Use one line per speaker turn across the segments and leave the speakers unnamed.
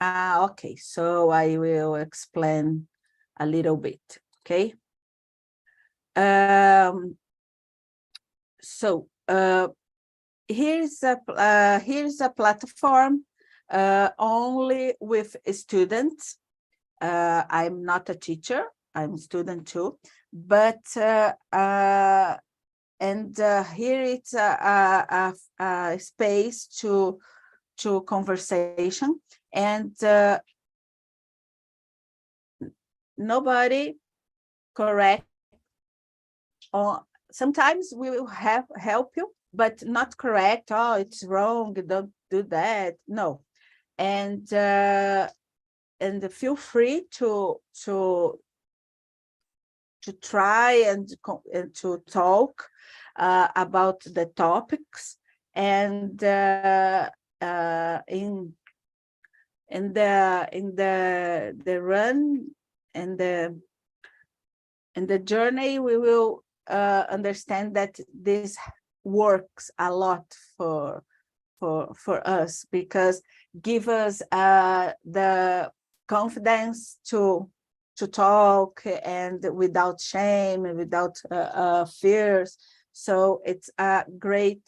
Okay, so I will explain a little bit, okay? So here's a platform only with students. I'm not a teacher, I'm a student too, but here it's a space to conversation, and nobody correct, or sometimes we will help you, but not correct. Oh, it's wrong, don't do that. No. And feel free to try and to talk about the topics, and in the run and the journey, we will understand that this works a lot for us, because give us the confidence to talk, and without shame and without fears. So it's a great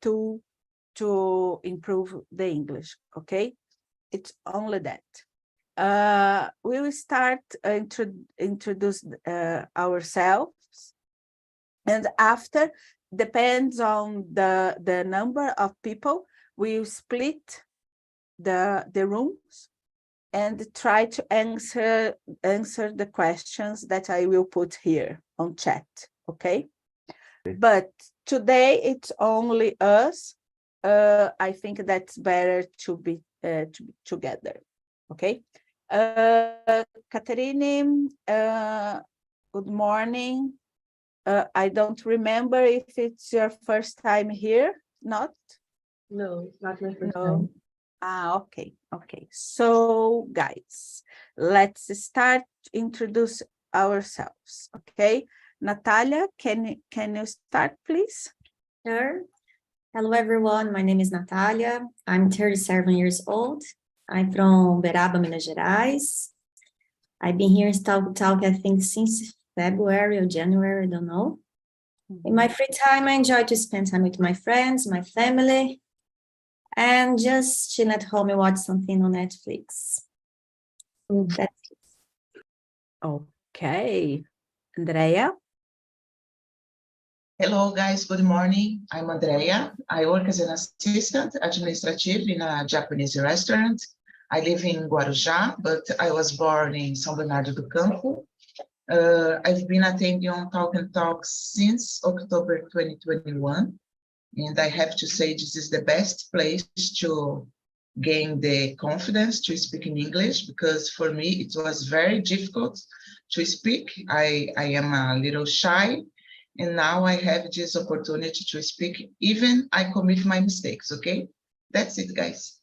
tool to improve the English, okay? It's only that. We will start introduce ourselves, and after, depends on the number of people, we will split the rooms and try to answer the questions that I will put here on chat, okay? But today it's only us. I think that's better to be together, okay? Catherine, good morning. I don't remember if it's your first time here, not?
No, it's not my first time.
Okay. So, guys, let's start introduce ourselves, okay? Natalia, can you start, please?
Sure. Hello, everyone. My name is Natalia. I'm 37 years old. I'm from Beraba, Minas Gerais. I've been here in TALKNTALK, I think, since February or January, I don't know. In my free time, I enjoy to spend time with my friends, my family, and just chill at home and watch something on Netflix. That's it.
Okay. Andrea?
Hello, guys. Good morning. I'm Andrea. I work as an assistant administrative in a Japanese restaurant. I live in Guarujá, but I was born in São Bernardo do Campo. I've been attending on TALKNTALK since October 2021, and I have to say this is the best place to gain the confidence to speak in English, because for me it was very difficult to speak. I am a little shy, and now I have this opportunity to speak, even I commit my mistakes, okay? That's it, guys.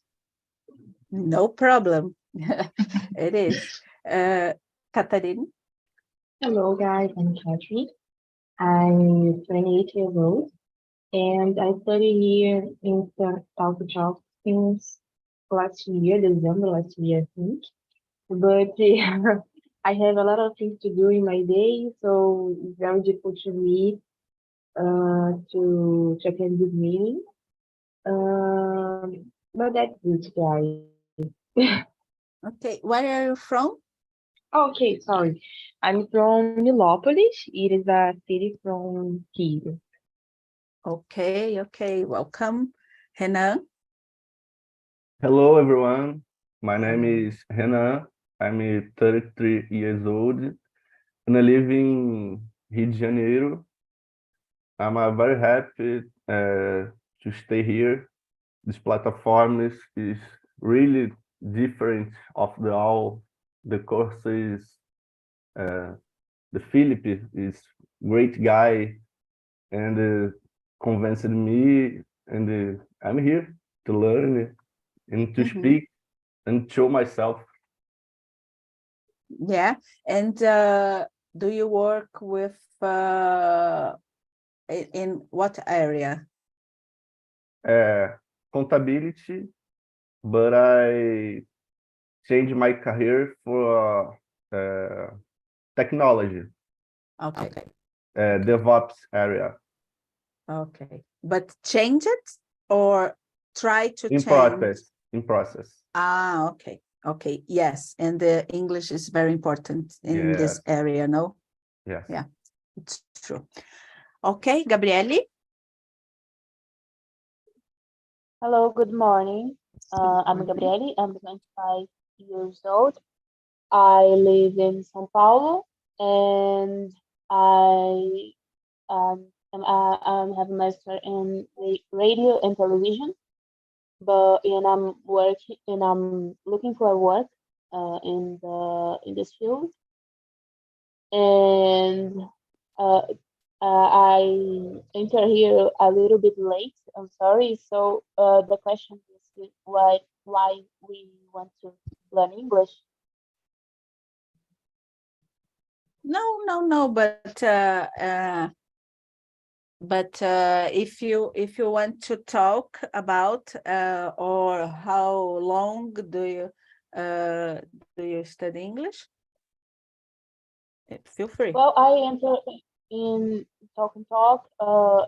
No problem. It is. Catherine?
Hello, guys. I'm Catherine. I'm 28 years old, and I study here in TALKNTALK since last year, December last year, I think. But I have a lot of things to do in my day, so it's very difficult to me to attend this meeting. But that's it, guys.
Okay, where are you from?
Okay, sorry. I'm from Nilópolis. It is a city from Rio.
Okay, welcome. Renan?
Hello, everyone. My name is Renan. I'm 33 years old, and I live in Rio de Janeiro. I'm very happy to stay here. This platform is really different of all the courses. The Philip is great guy, and convinced me, and I'm here to learn and to speak and show myself.
Yeah, and do you work with in what area?
Contability, but I change my career for technology,
Okay.
DevOps area.
Okay. But change it or try to
In
change?
process.
Ah, okay. Okay. Yes. And the English is very important in this area, no?
Yes.
Yeah, it's true. Okay, Gabriele.
Hello, good morning. I'm Gabriele. I'm 25 years old. I live in São Paulo, and I have a master in radio and television. And I'm looking for work in this field. And I enter here a little bit late. I'm sorry. So the question is why we want to learn English?
No, but if you want to talk about or how long do you study English? Feel free.
Well, I entered in TALK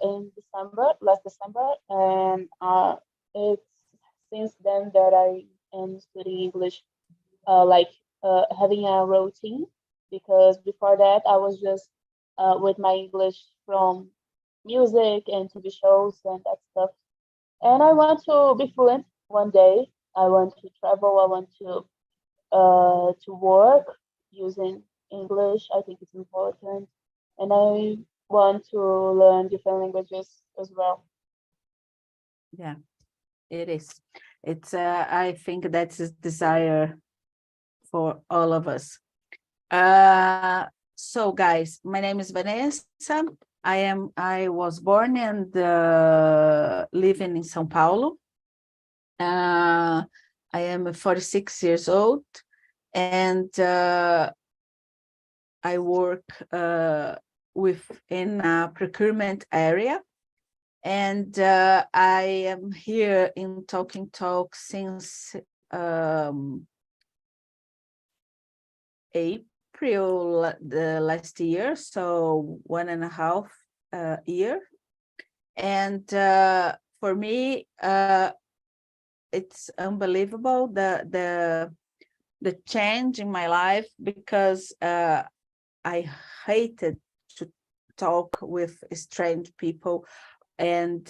in last December, and it's since then that I am studying English, having a routine. Because before that, I was just with my English from music and TV shows and that stuff. And I want to be fluent one day. I want to travel. I want to work using English. I think it's important, and I want to learn different languages as well.
Yeah, it is. It's I think that's a desire for all of us. So guys, my name is Vanessa. I was born and living in São Paulo. I am 46 years old, and I work within a procurement area. And I am here in TALK since April the last year, so 1.5 year. And for me, it's unbelievable the change in my life, because I hated to talk with strange people, and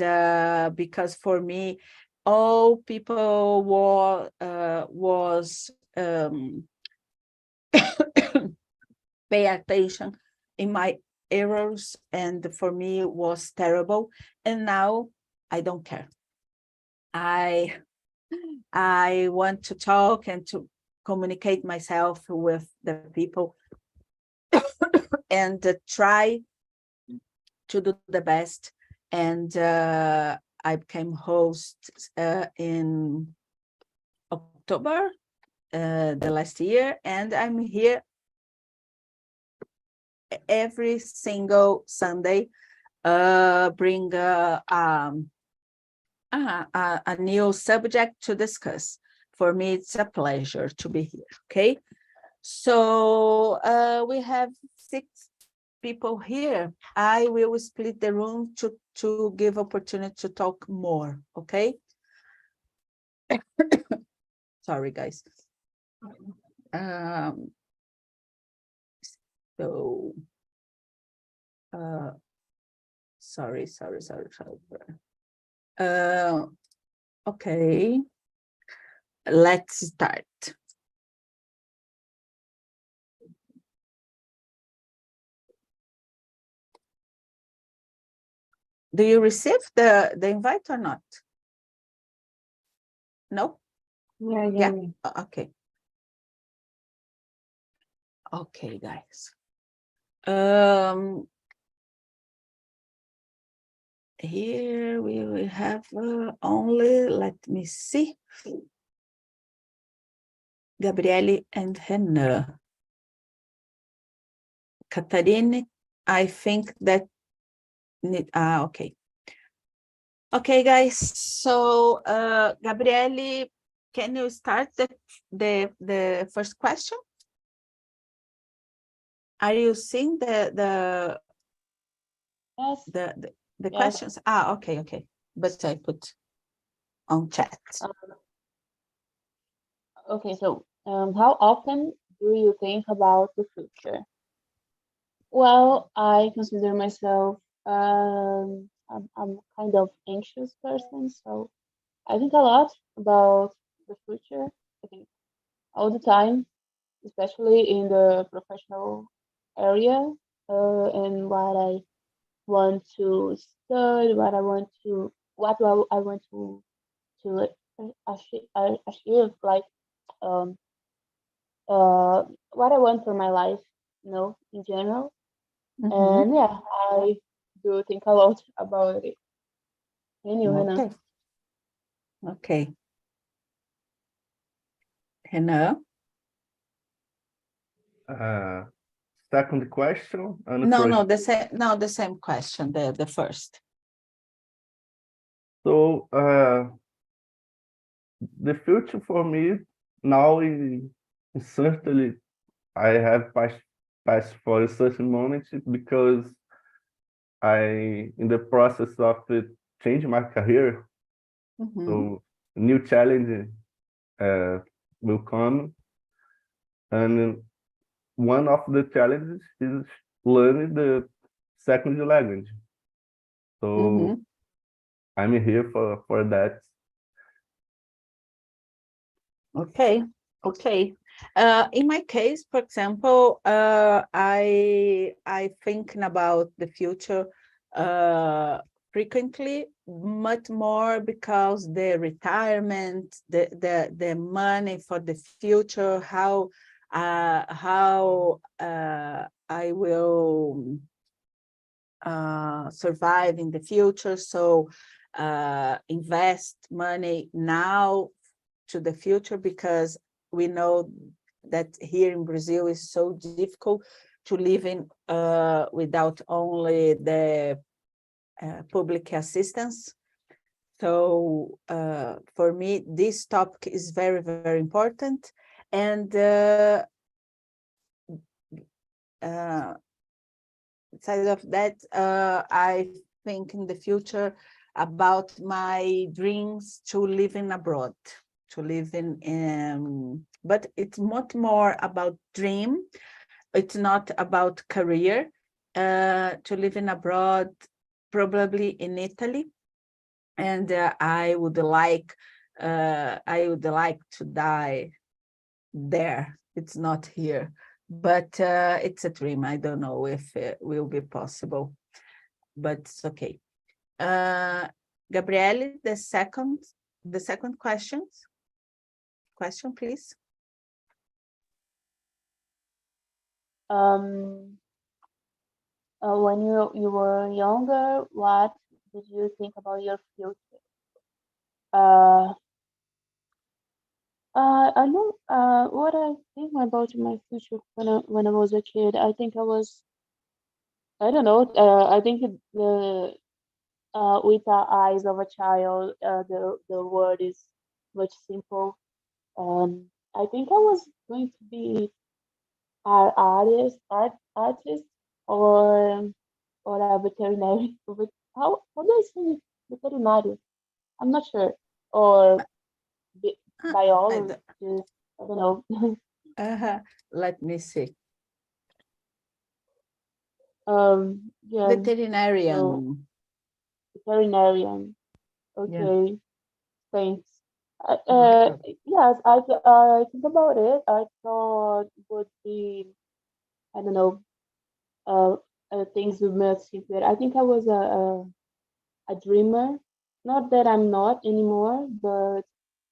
because for me, all people was pay attention in my errors, and for me it was terrible. And now I don't care. I want to talk and to communicate myself with the people and try to do the best. And I became host in October the last year, and I'm here every single Sunday, bring a new subject to discuss. For me, it's a pleasure to be here. Okay, so we have 6 people here. I will split the room to give opportunity to talk more. Okay. Sorry, guys. So sorry. Okay, let's start. Do you receive the invite or not? No?
Yeah.
Okay. Okay, guys. Here we will have only, let me see, Gabriele and Renan. Catarine, I think that okay. Okay, guys, so Gabriele can you start the first question? Are you seeing the
Yes.
the
Yes.
questions? Okay. But I put on chat.
Okay, so how often do you think about the future? Well, I consider myself I'm kind of anxious person, so I think a lot about the future. I think all the time, especially in the professional area, and what I want to study, what I want to achieve, like um what I want for my life, in general. And yeah, I do think a lot about it. And you, Hannah?
Okay. Hannah?
Second question and
No,
first.
the same question, the first.
So the future for me now is certainly I have passed for a certain moment because I in the process of changing my career. So new challenge will come, and one of the challenges is learning the second language. So I'm here for that.
Okay. In my case, for example, I thinking about the future frequently, much more because the retirement, the money for the future, how I will survive in the future. So invest money now to the future, because we know that here in Brazil is so difficult to live in without only the public assistance. So for me, this topic is very, very important. And aside of that, I think in the future about my dreams to live in abroad, to live in but it's much more about dream. It's not about career. To live in abroad, probably in Italy, and I would like to die there. It's not here, but it's a dream. I don't know if it will be possible, but it's okay. Gabriele, the second question, please.
When you were younger, what did you think about your future? I know what I think about my future when I was a kid. I think I don't know. I think the with the eyes of a child, the word is much simple. I think I was going to be an artist, or a veterinary. How do I say veterinary? I'm not sure. Or biologist. I don't know.
Let me see.
Yeah.
Veterinarian.
So, veterinarian. Okay.
Yeah.
Thanks.
No
Yes, I think about it. I thought it would be, I don't know, things would make simpler. I think I was a dreamer. Not that I'm not anymore, but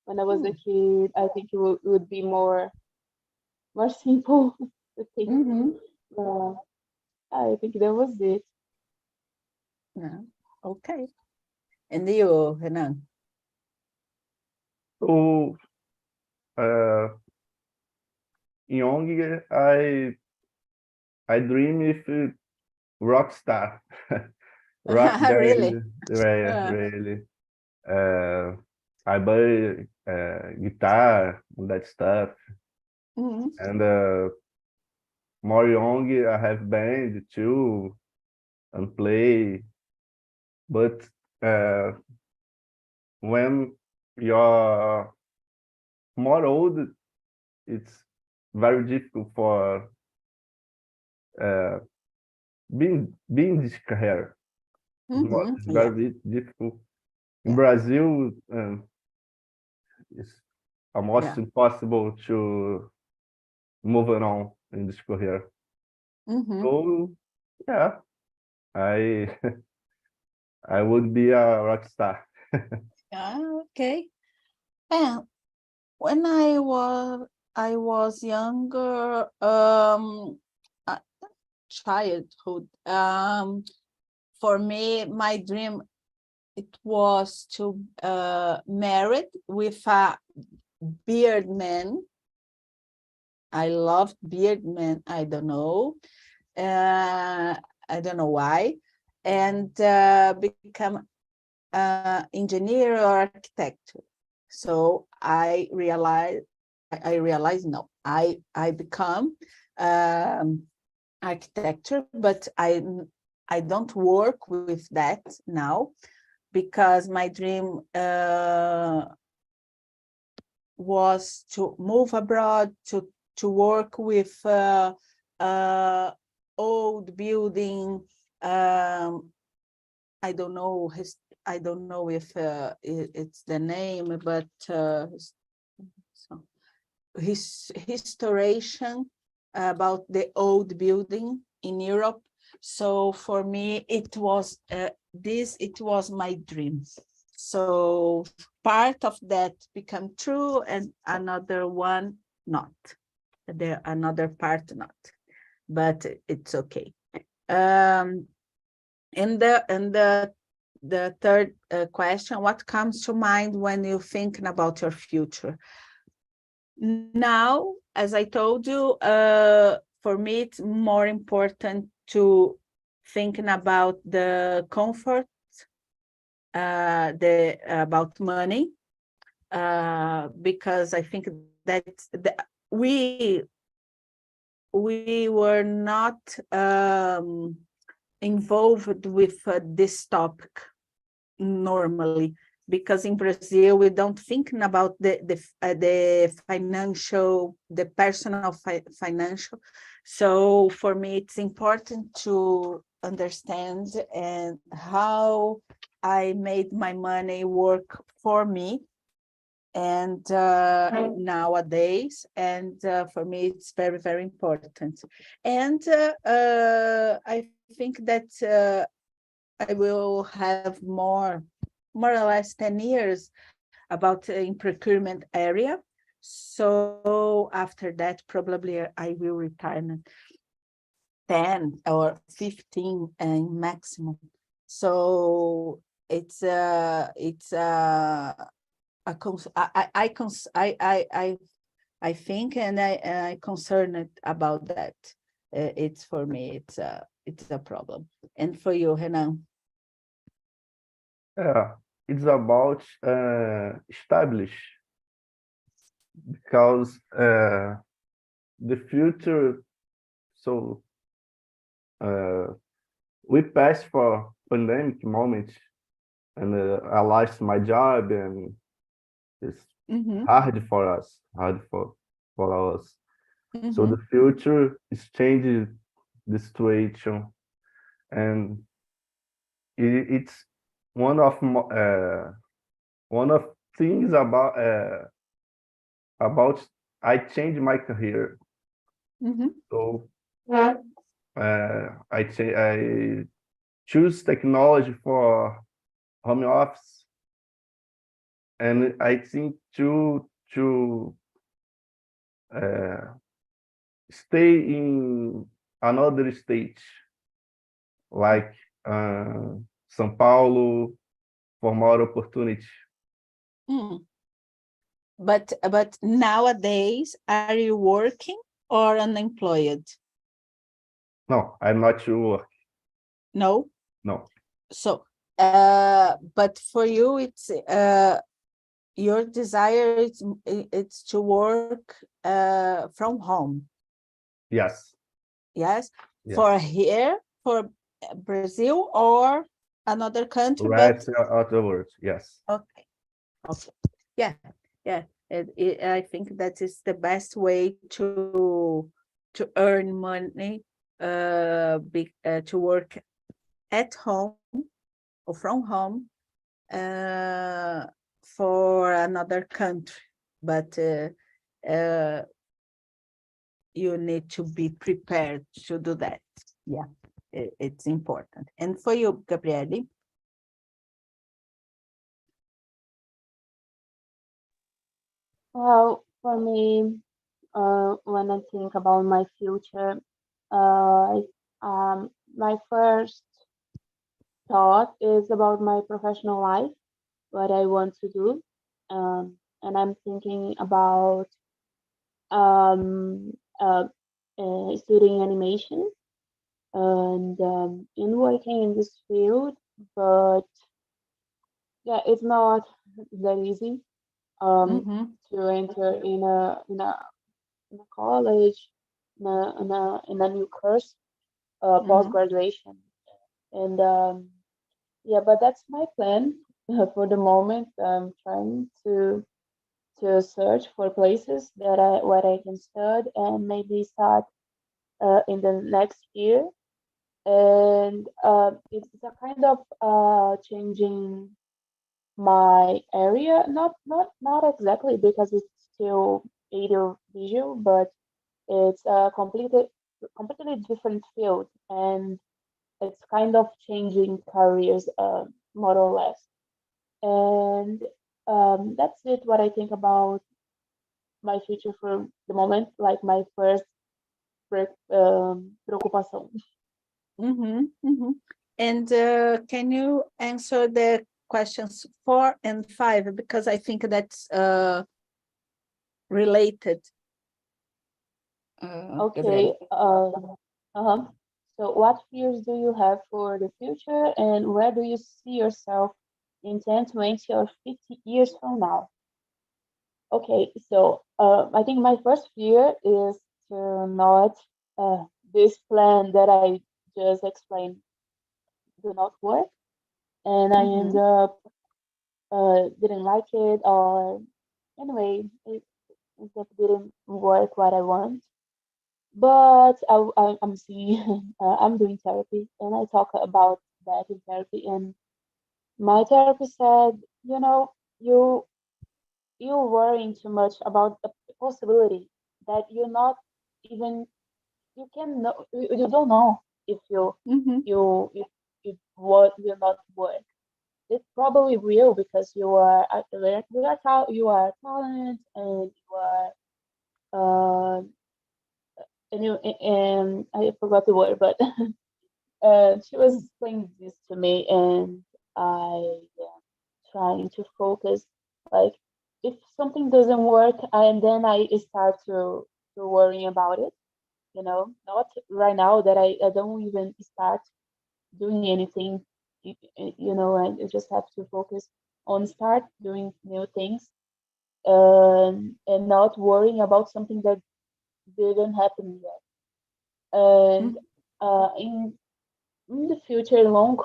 when I was a kid, I think it would be more simple to think. I think that was it.
Yeah. Okay. And you, Renan?
So young, I dream if rock star, rock band,
Really?
really. I buy guitar and that stuff.
Mhm.
And more young, I have band too and play. But when you're more old, it's very difficult for being this career. It's
Yeah.
very difficult. In
Yeah.
Brazil, it's almost
Yeah.
impossible to move on in this career.
Mhm.
So yeah, I I would be a rock star.
Okay. And when I was younger, uh, childhood, for me, my dream it was to married with a beard man. I loved beard men. I don't know. I don't know why. And become engineer or architect. So I realized no, I become architecture, but I don't work with that now because my dream was to move abroad to work with old building. I don't know I don't know if it's the name, but so his restoration about the old building in Europe. So for me, it was it was my dream. So part of that become true, and another one not. Another part not, but it's okay. And the third question: what comes to mind when you're thinking about your future? Now, as I told you, for me, it's more important to thinking about the comfort, about money, because I think that we were not involved with this topic normally, because in Brazil we don't think about the financial, the personal financial. So for me, it's important to understand and how I made my money work for me. And nowadays, and for me, it's very, very important. And I think that I will have more or less 10 years about in procurement area. So after that, probably I will retire 10 or 15 and maximum. So I think, and I concerned about that. It's for me, it's a problem. And for you, Renan?
Yeah, it's about establish because the future. So we passed for pandemic moment, and I lost my job, and it's hard for us, hard for us. So the future is changing the situation, and it's one of things about I changed my career. So I choose technology for home office, and I think to uh, stay in another state like São Paulo for more opportunity.
But nowadays, are you working or unemployed?
No, I'm not sure.
No.
No.
So, but for you, it's your desire is it's to work from home.
Yes.
Yes,
Yes.
for here, for Brazil or another country,
Rest of the world. Yes.
okay, okay, yeah, yeah. I think that is the best way to earn money, to work at home or from home, for another country, but you need to be prepared to do that. Yeah, it's important. And for you, Gabriele?
Well, for me, when I think about my future, uh, my first thought is about my professional life, what I want to do, and I'm thinking about um, uh, studying animation and in working in this field, but yeah, it's not that easy
Mm-hmm.
to enter in a college in a new course, post
Mm-hmm.
graduation, and yeah, but that's my plan for the moment. I'm trying to search for places that I where I can study and maybe start in the next year, and it's a kind of changing my area, not exactly because it's still audio visual, but it's a completely different field, and it's kind of changing careers, more or less. And that's it. What I think about my future for the moment, like my first preocupação.
Mm-hmm. Mm-hmm. And can you answer the questions 4 and 5? Because I think that's related.
Okay.
Gabriele.
Uh-huh. So, what fears do you have for the future, and where do you see yourself in 10, 20, or 50 years from now? Okay, so I think my first fear is to not this plan that I just explained do not work, and I end
Mm-hmm.
up didn't like it, or anyway, it just didn't work what I want. But I'm seeing I'm doing therapy, and I talk about that in therapy, and my therapist said, you know, you you're worrying too much about the possibility that you're not even you can know you don't know if
Mm-hmm.
you what will not work. It probably will because you are talent and you are and I forgot the word, but she was explaining this to me, and I trying to focus. Like if something doesn't work, and then I start to worry about it. You know, not right now that I don't even start doing anything. You know, and I just have to focus on start doing new things, and not worrying about something that didn't happen yet. And in the future, long,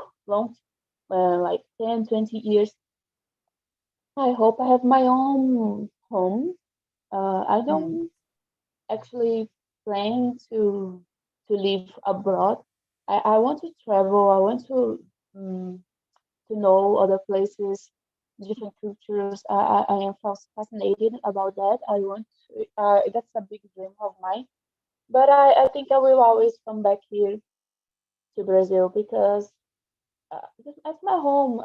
like 10, 20 years, I hope I have my own home. I
Mm-hmm.
don't actually plan to live abroad. I want to travel. I want to know other places, different cultures. I am fascinated about that. I want to, that's a big dream of mine. But I think I will always come back here to Brazil because that's my home.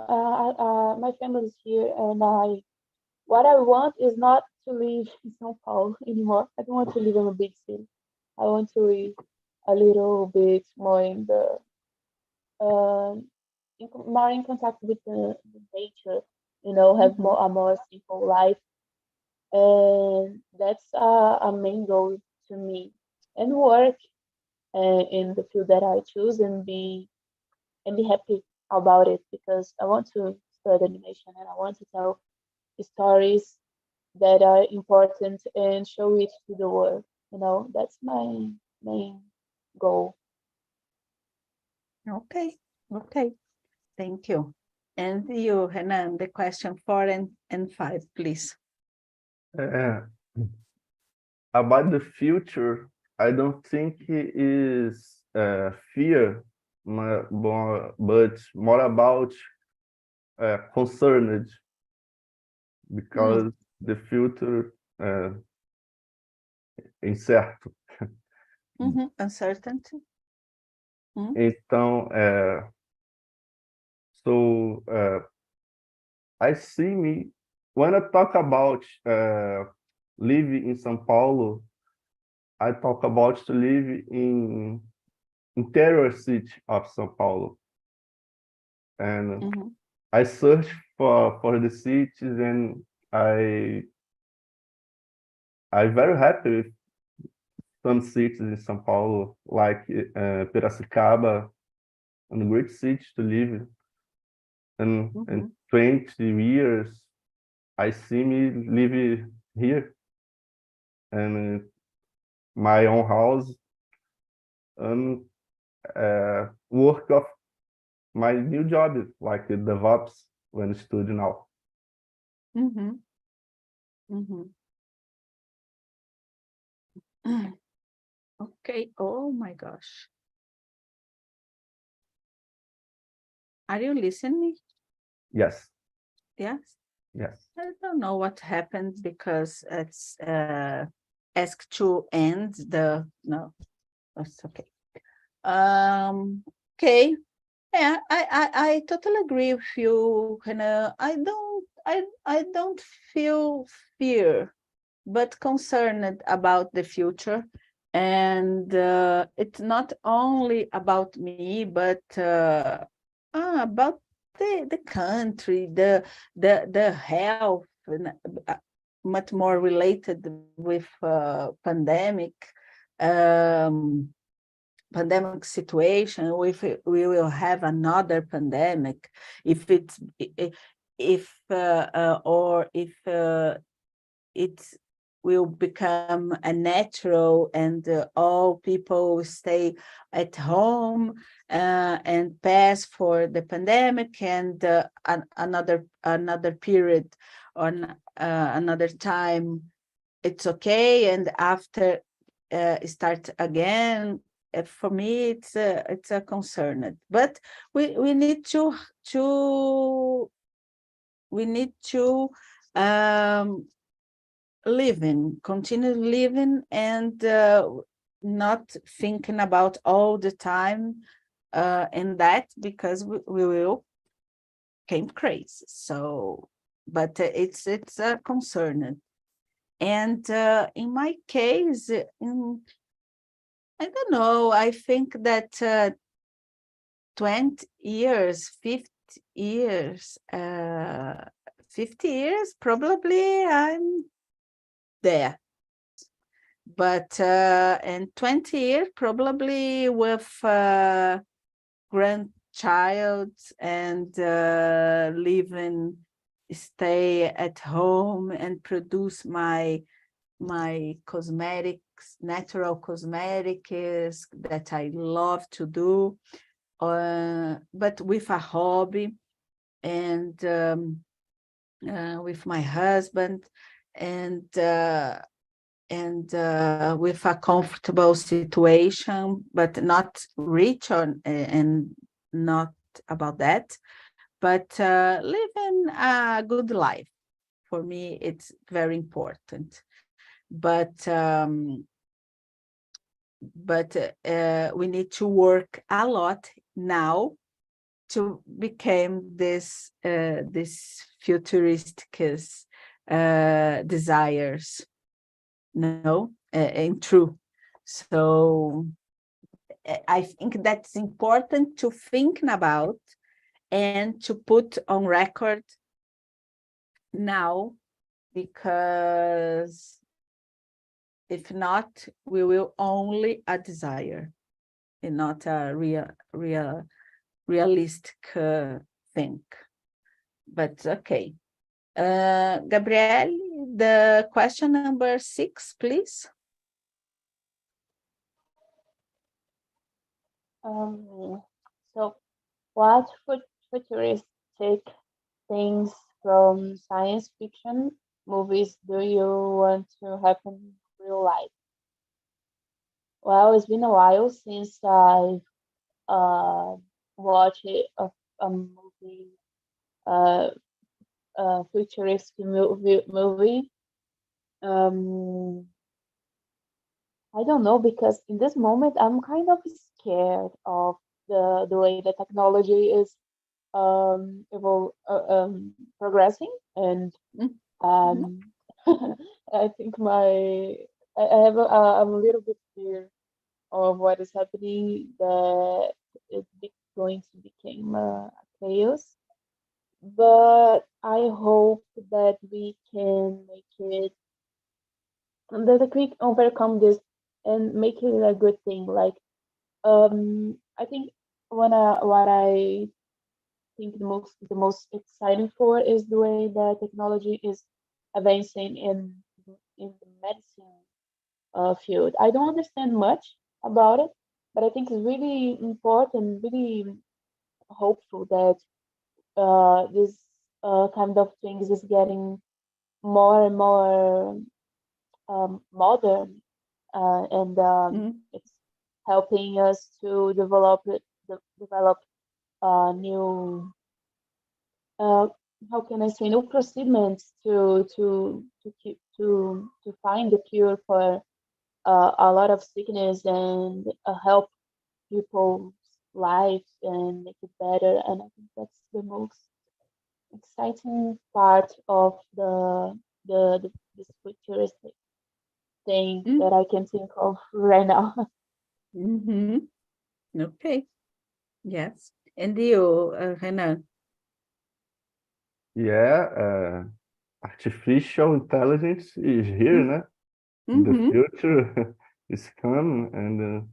My family is here, and what I want is not to live in São Paulo anymore. I don't want to live in a big city. I want to live a little bit more in the more in contact with the nature. You know, have
Mm-hmm.
more a more simple life, and that's a main goal to me. And work in the field that I choose and be happy about it because I want to study animation and I want to tell stories that are important and show it to the world. You know, that's my main goal.
Okay, okay. Thank you. And you, Renan, the question 4 and 5, please.
Uh, about the future, I don't think it is fear, but more about concerned, because the future incerto.
Uncertainty.
Então, so I see me when I talk about living in São Paulo, I talk about to live in interior city of São Paulo, and I search for the cities, and I very happy with some cities in São Paulo, like Piracicaba, a great city to live. And in 20 years, I see me live here, and my own house, and work of my new job, like the DevOps when I study now.
Okay. Oh my gosh. Are you listening?
Yes.
Yes.
Yes.
I don't know what happened because it's asked to end the no. That's okay. Okay. Yeah, I totally agree with you, Hannah. I don't feel fear, but concerned about the future. And it's not only about me, but about the country, the health, much more related with pandemic situation. If we will have another pandemic, if it's or if it will become a natural, and all people stay at home and pass for the pandemic, and another period on another time it's okay, and after start again. For me, it's a concern, but we need to continue living, and not thinking about all the time in that, because we will came crazy. So, but it's a concern. And in my case, I don't know, I think that 20 years, 50 years, 50 years, probably I'm there. But in 20 years, probably with grandchild, and stay at home and produce my cosmetics, natural cosmetics that I love to do, but with a hobby, and with my husband, and with a comfortable situation, but not rich and not about that, but living a good life. For me, it's very important. But we need to work a lot now to become this futuristic desires. No, and true. So I think that's important to think about and to put on record now, because if not, we will only a desire and not a realistic thing. But okay. Gabrielle, the question number 6, please.
So what futuristic things from science fiction movies do you want to happen in real life? Well, it's been a while since I've watched a movie, uh, a futuristic movie. I don't know, because in this moment I'm kind of scared of the way the technology is progressing, and
Mhm.
I think I have I'm a little bit fear of what is happening, that it's going to become a chaos. But I hope that we can make it, that we can overcome this and make it a good thing. Like, I think what I think the most exciting for is the way that technology is advancing in the medicine field. I don't understand much about it, but I think it's really important, really hopeful that this kind of things is getting more and more modern, and
Mhm.
it's helping us to develop new, uh, how can I say, new procedures to find the cure for a lot of sickness, and help people's lives and make it better. And I think that's the most exciting part of this futuristic thing
Mm.
that I can think of right now.
Mhm. Okay. Yes. And you, Renan?
Yeah, artificial intelligence is here, né? The
Mhm.
future is coming, and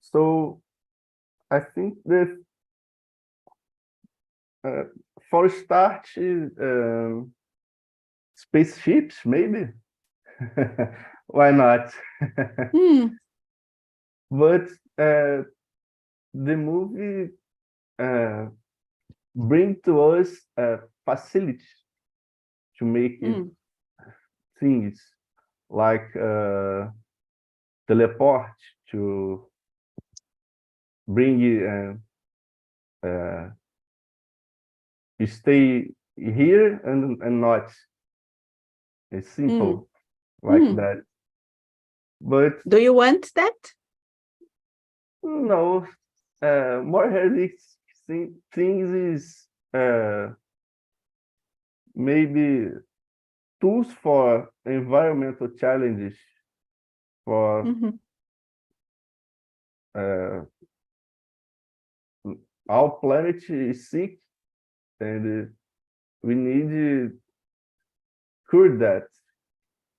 so I think that uh, for start, spaceships, maybe. Why not?
Mm.
But uh, the movie uh, bring to us facilities to make it
Mm.
things like teleport to bring you stay here and not. It's
Mm.
simple like
Mm.
that. But
Do you want that?
no, more realistic things is maybe tools for environmental challenges for
Mhm.
uh, our planet is sick and we need to cure that.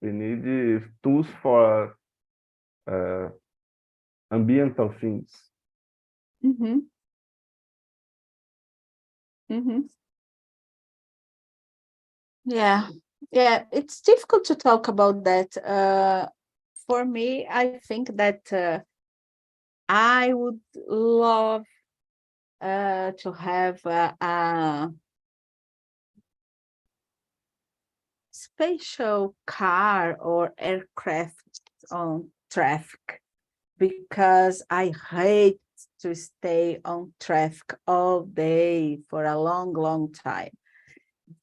We need tools for uh, ambiental things.
Mhm. Mhm. Yeah. Yeah, it's difficult to talk about that. For me, I think that I would love to have a spatial car or aircraft on traffic, because I hate to stay on traffic all day for a long, long time.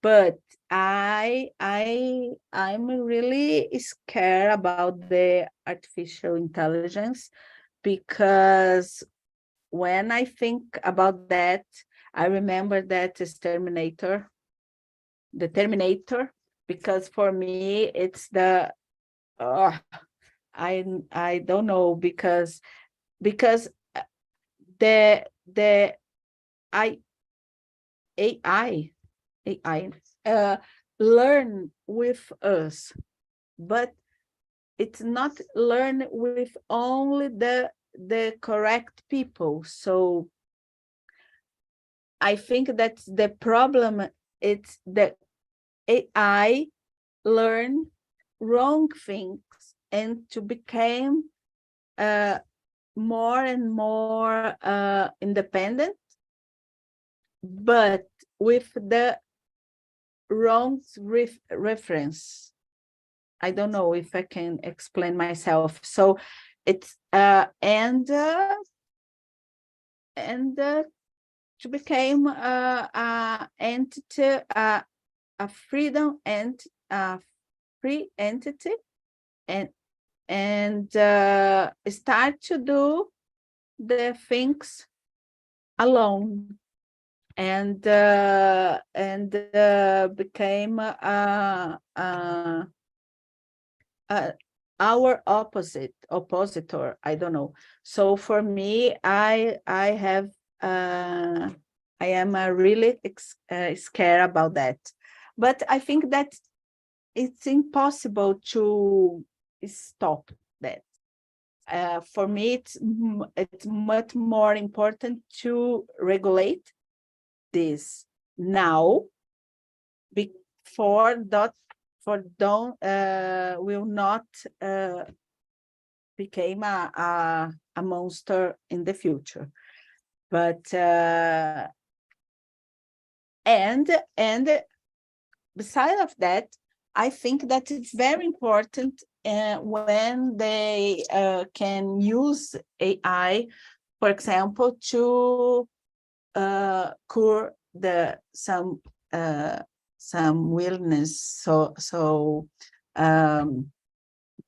But I'm really scared about the artificial intelligence, because when I think about that, I remember that the Terminator, because for me it's the uh, I don't know, because the I AI AI learn with us, but it's not learn with only the correct people. So I think that's the problem. It's AI learn wrong things and to become more and more independent, but with the wrong reference. I don't know if I can explain myself. So it's and to become a entity, a freedom and a free entity, and start to do the things alone, and became our oppositor. I don't know. So for me, I am really scared about that. But I think that it's impossible to stop that. For me, it's much more important to regulate this now, before that will not become a monster in the future. But and beside of that, I think that it's very important when they can use AI, for example, to cure some illness, so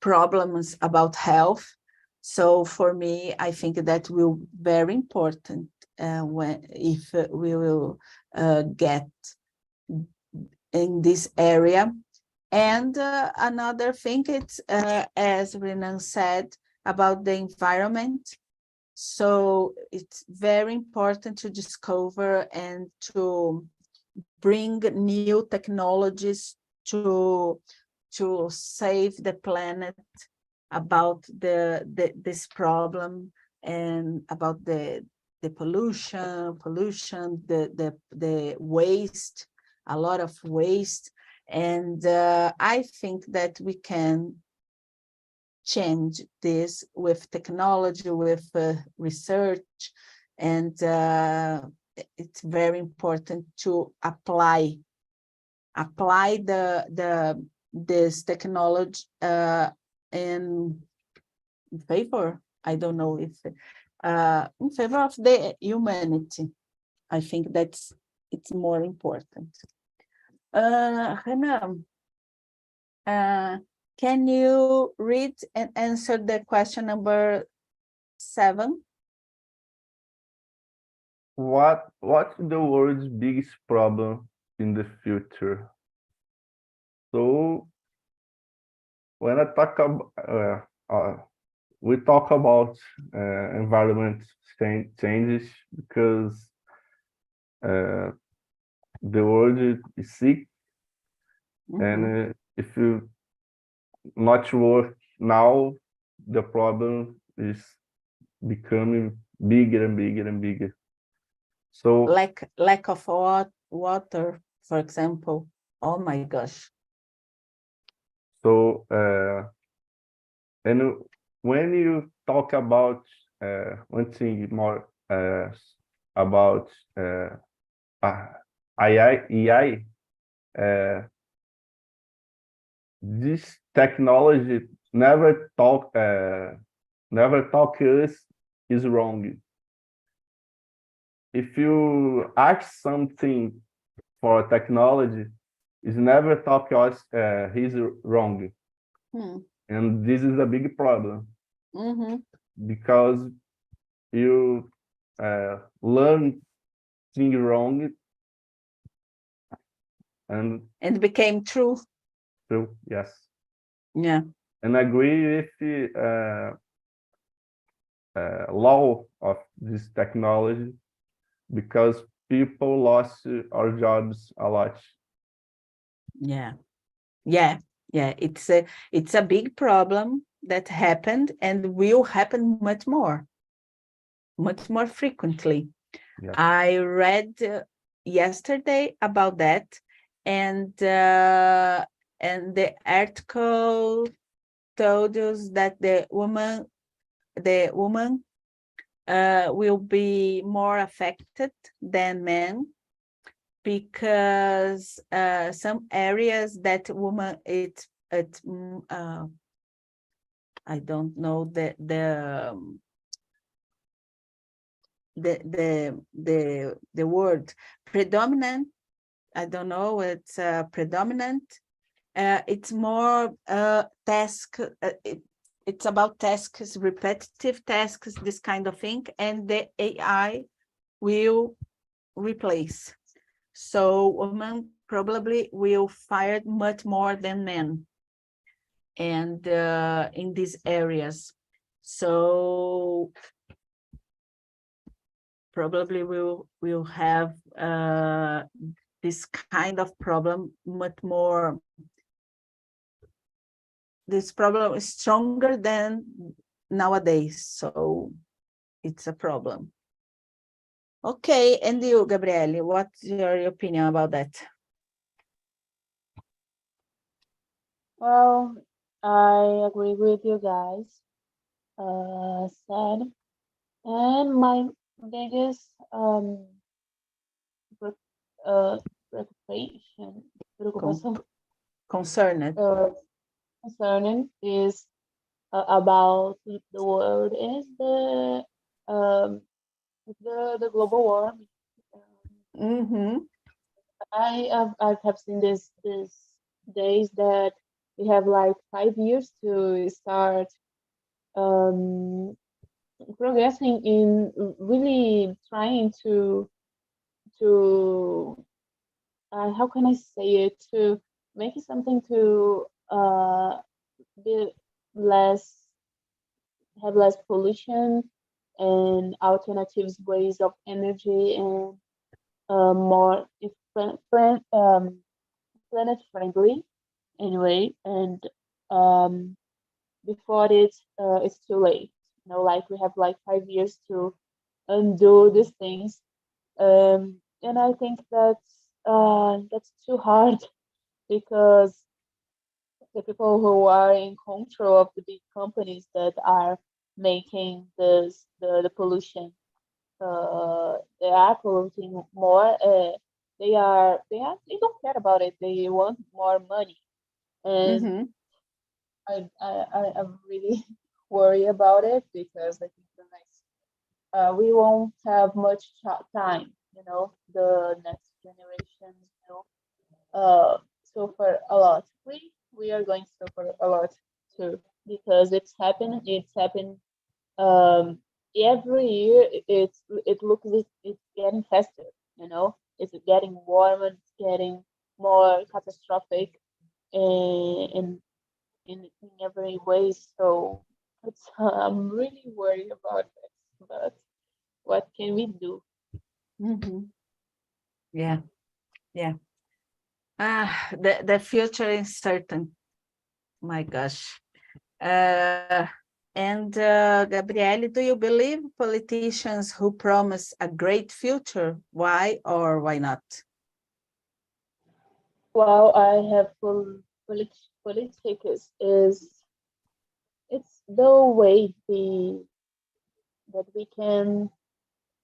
problems about health. So for me, I think that will be very important if we will get in this area. And another thing, it's as Renan said about the environment. So it's very important to discover and to bring new technologies to save the planet about this problem, and about the pollution, the waste, a lot of waste. And I think that we can change this with technology, with research, and it's very important to apply this technology in favor. I don't know if in favor of the humanity. I think it's more important. Renan, can you read and answer the question number 7?
What's the world's biggest problem in the future? So when I talk about we talk about environment changes because the world is sick, and if you not work now, the problem is becoming bigger and bigger and bigger. So
lack of water, for example. Oh my gosh.
So and when you talk about one thing more about AI, this technology never talk us is wrong. If you ask something for technology, it's never talk us he's wrong. And this is a big problem. Because you learn things wrong and
became true.
True, yes.
Yeah.
And agree with the law of this technology, because people lost our jobs a lot.
Yeah. It's a big problem that happened and will happen much more frequently. Yeah. I read yesterday about that, and the article told us that the woman will be more affected than men, because some areas that woman I don't know the word predominant. I don't know, it's predominant. It's more task. It's about tasks, repetitive tasks, this kind of thing, and the AI will replace. So women probably will fire much more than men, and in these areas. So probably we'll have this kind of problem much more. This problem is stronger than nowadays, so it's a problem. Okay, and you, Gabriele, what's your opinion about that?
Well, I agree with you guys. Said, and my biggest preocupação,
Concerned.
concerning is about the world is the global warming.
Mm-hmm.
I have seen this days that we have like 5 years to start progressing in really trying to how can I say it, to make it something to be have less pollution and alternative ways of energy, and more planet friendly anyway. And before it's too late, like we have like 5 years to undo these things. And I think that's too hard, because the people who are in control of the big companies that are making the pollution, they are polluting more. They don't care about it. They want more money, and
Mm-hmm.
I'm really worried about it, because I think we won't have much time. The next generations, suffer a lot. We are going to suffer a lot too, because it's happened every year. It looks it's getting faster. It's getting warmer. It's getting more catastrophic in every way. So I'm really worried about this. But what can we do?
Mm-hmm. Yeah. The future is certain. My gosh. And Gabriele, do you believe politicians who promise a great future? Why or why not?
Well, I have politics it's the way that we can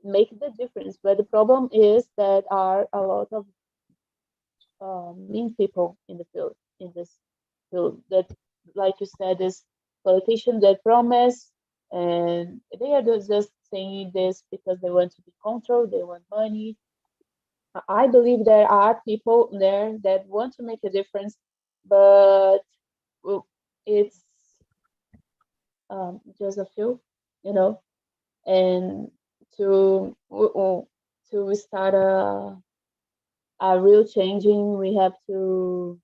make the difference. But the problem is that are a lot of mean people in this field, that, like you said, is politicians that promise, and they are just saying this because they want to be controlled, they want money. I believe there are people there that want to make a difference, but it's just a few, and to start a real changing, we have to.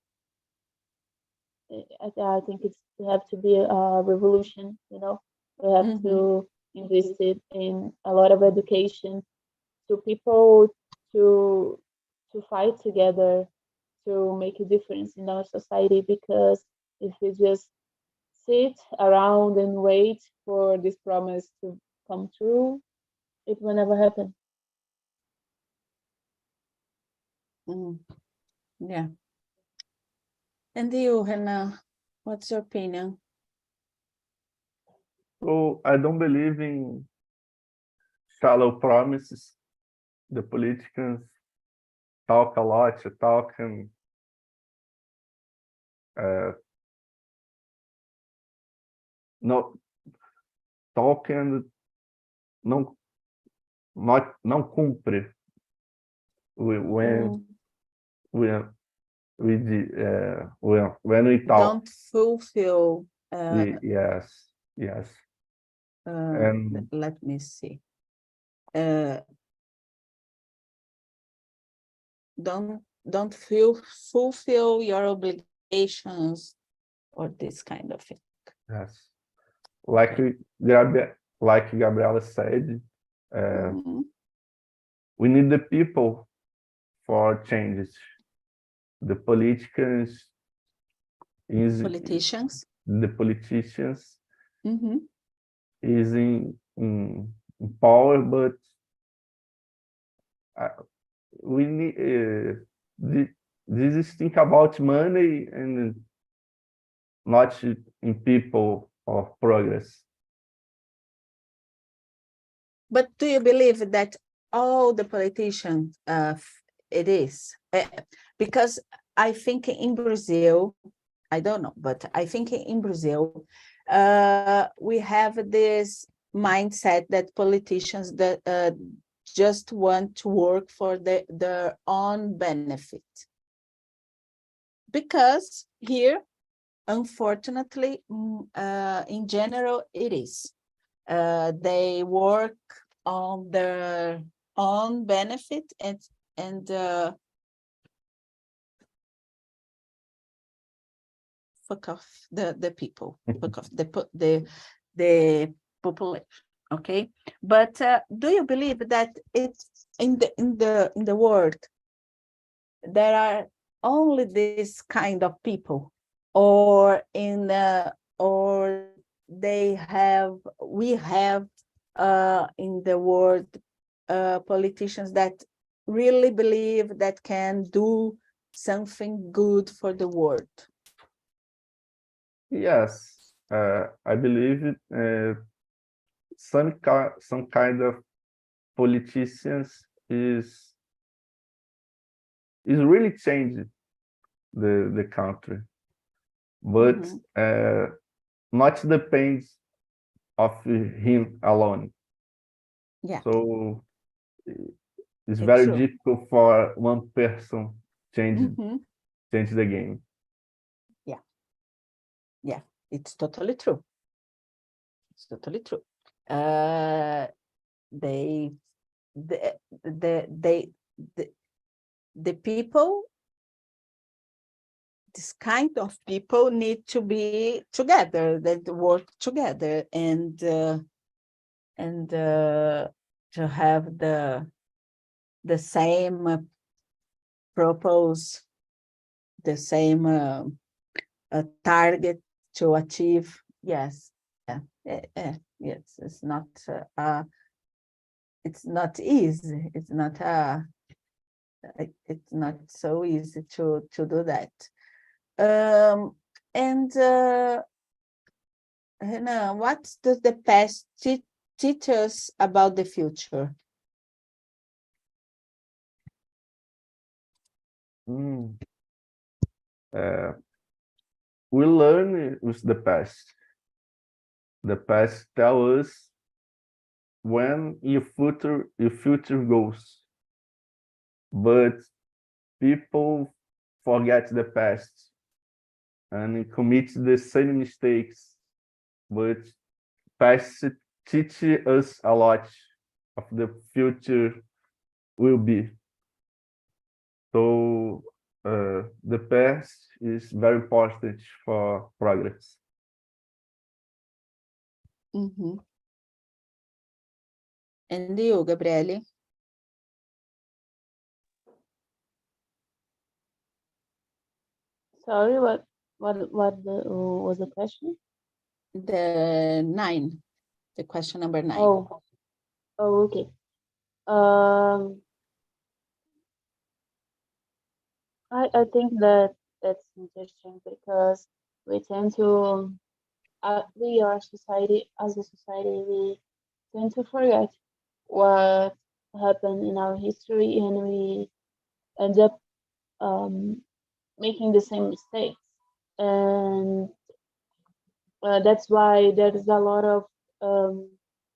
I think it have to be a revolution. We have
Mm-hmm.
to invest it in a lot of education to people to fight together to make a difference in our society. Because if we just sit around and wait for this promise to come true, it will never happen.
Yeah. And you, Hannah, what's your opinion?
So I don't believe in shallow promises. The politicians talk a lot, talk and no talk and não cumpre when when we talk.
Don't fulfill.
Yes. And
Let me see. Don't fulfill your obligations or this kind of thing.
yes, like Gabriela said, we need the people for changes. The politicians is in power, but we need this is think about money and not in people or progress.
But do you believe that all the politicians it is? Because I think in Brazil, I don't know, but I think in Brazil, we have this mindset that politicians that just want to work for their own benefit. Because here, unfortunately, in general, it is. They work on their own benefit and fuck off the people, fuck off the population. Okay, but do you believe that it's in the world there are only this kind of people, or or we have in the world politicians that really believe that can do something good for the world?
Yes, I believe some kind of politicians is really changing the country, but not depends of him alone.
Yeah.
So it's very
true.
difficult for one person change the game.
Yeah, it's totally true. It's totally true. The people, this kind of people need to be together, that work together, and to have the same purpose, the same target to achieve. Yes, yes, it's not easy. It's not so easy to do that. And Renan, what does the past teach us about the future?
We learn with the past. The past tells us when your future goes, but people forget the past and commit the same mistakes. But past teach us a lot of the future will be. So the past is very important for progress.
And you, Gabriele?
Sorry, what was the question?
The question number 9.
Oh, okay. I think that that's interesting because we tend to, we are society, as a society, we tend to forget what happened in our history and we end up um, making the same mistakes. And that's why there is a lot of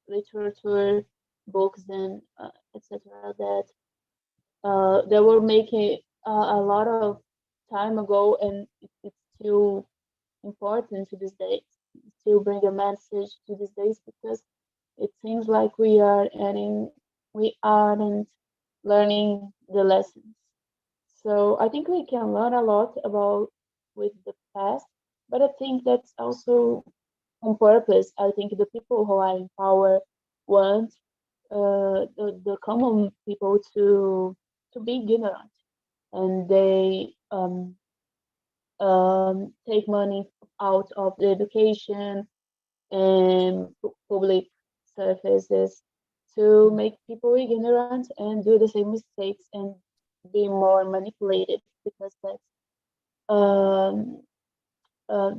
literature, books, and etc. that they were making a lot of time ago, and it's still important to this day. Still bring a message to these days because it seems like we aren't learning the lessons. So I think we can learn a lot about with the past, but I think that's also on purpose. I think the people who are in power want the common people to be ignorant, and they take money out of the education and public services to make people ignorant and do the same mistakes and be more manipulated because um,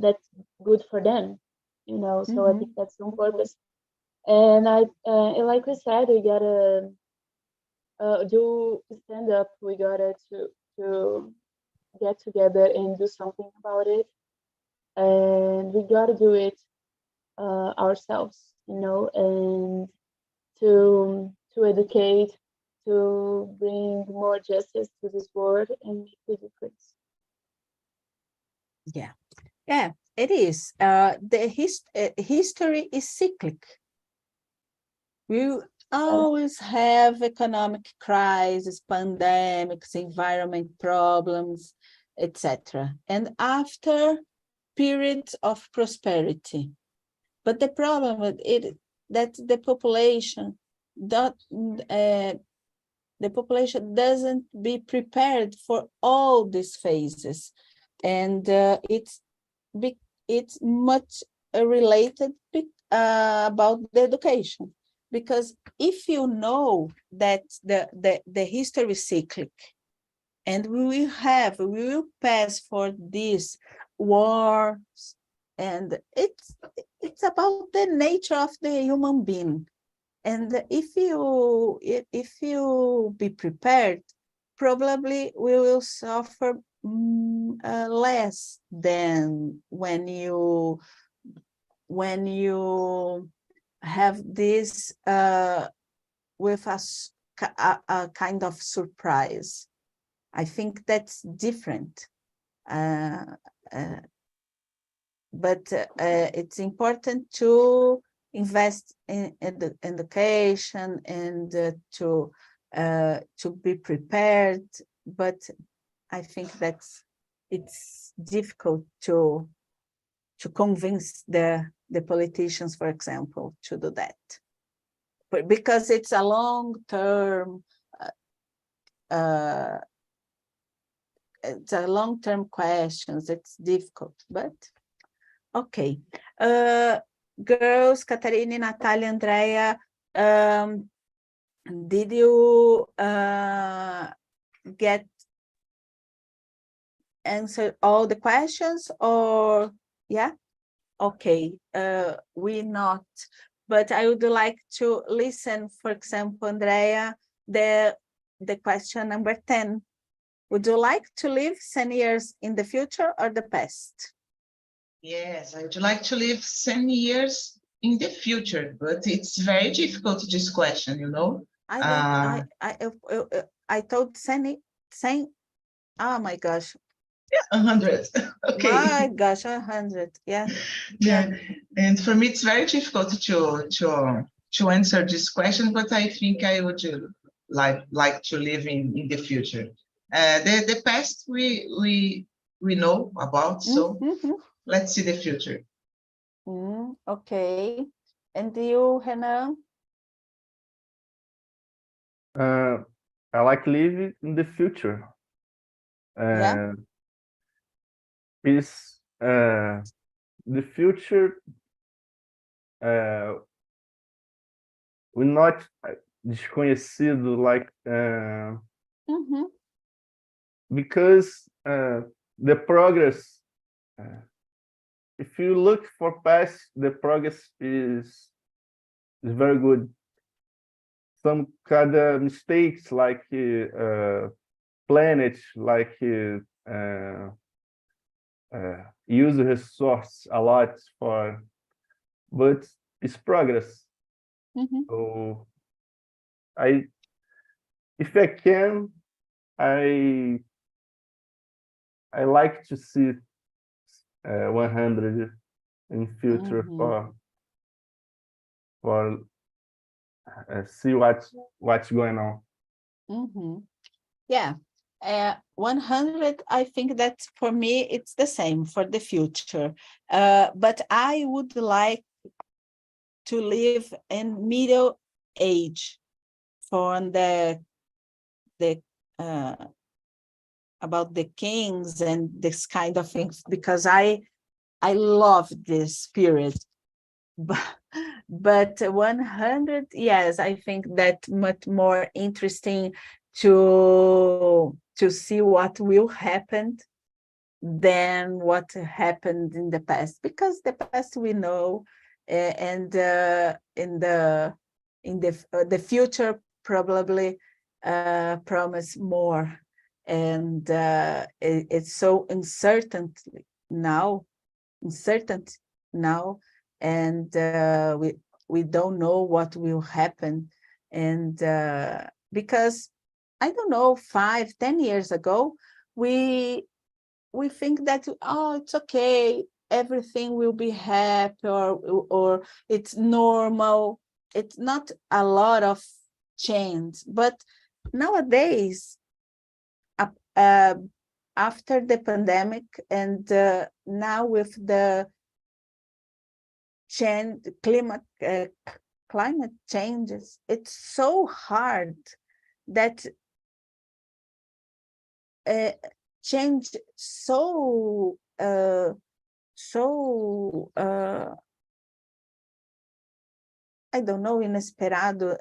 that's good for them, you know. So I think that's on purpose. And like we said, we gotta do stand up. We gotta to get together and do something about it, and we gotta do it ourselves, you know, and to educate, to bring more justice to this world and make the difference.
Yeah, yeah, it is. History is cyclic. We always have economic crises, pandemics, environment problems, etc. And after periods of prosperity. But the problem with it that the population doesn't be prepared for all these phases, and it's much related about the education, because if you know that the history is cyclic, and we will pass for these wars, and it's about the nature of the human being. And if you be prepared, probably we will suffer less than when you have this with a kind of surprise. I think that's different. But it's important to invest in the education and to be prepared. But I think it's difficult to convince the politicians, for example, to do that. But because it's a long-term it's a long-term questions, it's difficult, but okay. Girls, Catarina, Natalia, Andrea, did you get answered all the questions, or yeah? Okay, we not, but I would like to listen, for example, Andrea, the question number 10. Would you like to live 10 years in the future or the past?
Yes, I would like to live 10 years in the future, but it's very difficult, this question, you know.
I told 10, oh my gosh.
Yeah, 100. Okay.
My gosh, 100. Yeah.
Yeah. And for me, it's very difficult to answer this question, but I think I would like to live in the future. The past we know about, so let's see the future.
Okay. And you, Renan?
I like living in the future.
Yeah.
Is the future we're not desconhecido, like because the progress, if you look for past, the progress is very good. Some kind of mistakes like planet, like use resource a lot for, but it's progress. So if I can, I like to see 100 in future for see what's going on.
Yeah. 100, I think that for me, it's the same for the future. But I would like to live in middle age for the about the kings and this kind of things, because I love this period. But 100, yes, I think that much more interesting to see what will happen than what happened in the past, because the past we know, and in the future probably promise more, and it's so uncertain now, and we don't know what will happen, and because I don't know, 5-10 years ago, we think that, oh, it's okay, everything will be happy, or it's normal. It's not a lot of change, but nowadays, after the pandemic, and now with the climate changes, it's so hard that change so I don't know, inesperado,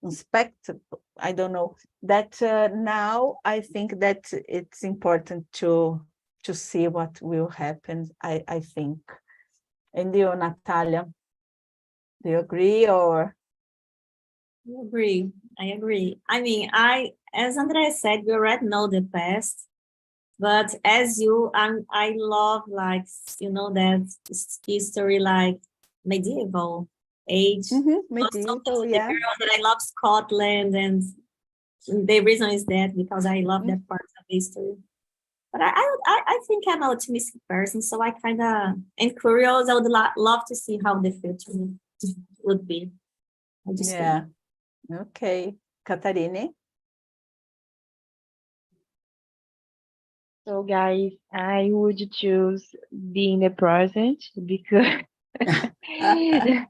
unexpected, I don't know, that now I think that it's important to see what will happen, I think. And you, Natalia, do you agree, or?
I agree. I mean, as Andrea said, we already know the past, but as you, I love, like, that history, like medieval age.
Medieval, yeah.
That I love Scotland, and the reason is that because I love that part of history. But I think I'm an optimistic person, so I kind of am curious. I would love to see how the future would be.
Yeah. Okay. Catarine?
So guys, I would choose being the present because in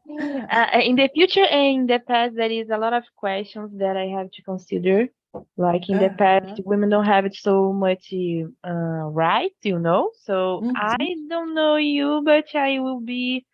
the future and in the past, there is a lot of questions that I have to consider. Like in the past, women don't have it so much right, So I don't know you, but I will be